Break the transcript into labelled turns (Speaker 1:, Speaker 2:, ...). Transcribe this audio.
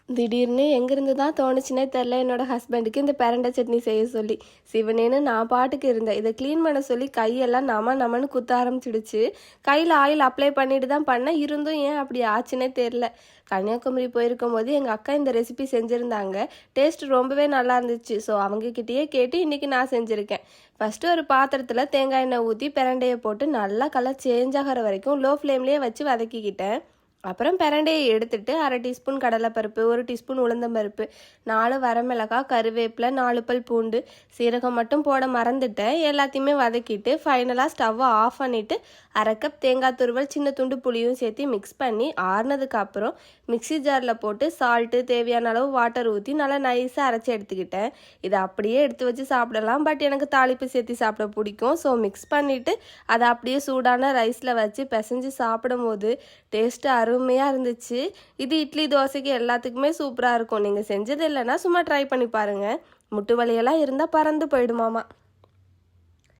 Speaker 1: திடீர்னு எங்கேருந்து தான் தோணுச்சுன்னே தெரில என்னோட ஹஸ்பண்டுக்கு இந்த பிரண்டை சட்னி செய்ய சொல்லி. சிவனேன்னு நான் பாட்டுக்கு இருந்தேன். இதை க்ளீன் பண்ண சொல்லி கையெல்லாம் நமன்னு குத்த ஆரம்பிச்சிடுச்சு. கையில் ஆயில் அப்ளை பண்ணிட்டு தான் பண்ணேன். இருந்தும் ஏன் அப்படி ஆச்சுன்னே தெரில. கன்னியாகுமரி போயிருக்கும் போது எங்கள் அக்கா இந்த ரெசிபி செஞ்சுருந்தாங்க. டேஸ்ட் ரொம்பவே நல்லா இருந்துச்சு. ஸோ அவங்கக்கிட்டேயே கேட்டு இன்றைக்கி நான் செஞ்சுருக்கேன். ஃபஸ்ட்டு ஒரு பாத்திரத்தில் தேங்காய் எண்ணெய் ஊற்றி பிரண்டையை போட்டு நல்லா கலர் சேஞ்ச் ஆகிற வரைக்கும் லோ ஃப்ளேம்லேயே வச்சு வதக்கிக்கிட்டேன். அப்புறம் பிரண்டையை எடுத்துட்டு 1/2 டீஸ்பூன் கடலைப்பருப்பு, 1 டீஸ்பூன் உளுந்தம்பருப்பு, 4 வரமிளகாய், கருவேப்பிலை, 4 பல் பூண்டு, சீரகம் மட்டும் போட மறந்துட்டேன். எல்லாத்தையுமே வதக்கிட்டு ஃபைனலாக ஸ்டவ்வை ஆஃப் பண்ணிவிட்டு 1/2 கப் தேங்காய் துருவல், சின்ன துண்டு புளியும் சேர்த்து மிக்ஸ் பண்ணி ஆறுனதுக்கு அப்புறம் மிக்ஸி ஜாரில் போட்டு சால்ட்டு, தேவையான அளவு வாட்டர் ஊற்றி நல்லா நைஸாக அரைச்சி எடுத்துக்கிட்டேன். இதை அப்படியே எடுத்து வச்சு சாப்பிடலாம். பட் எனக்கு தாளிப்பு சேர்த்து சாப்பிட பிடிக்கும். ஸோ மிக்ஸ் பண்ணிவிட்டு அதை அப்படியே சூடான ரைஸில் வச்சு பிசைஞ்சு சாப்பிடும் போது டேஸ்ட்டு அருமையாக இருந்துச்சு. இது இட்லி, தோசைக்கு எல்லாத்துக்குமே சூப்பராக இருக்கும். நீங்கள் செஞ்சது இல்லைன்னா சும்மா ட்ரை பண்ணி பாருங்கள். முட்டு வலியெல்லாம் இருந்தால் பறந்து போயிடுமாமா.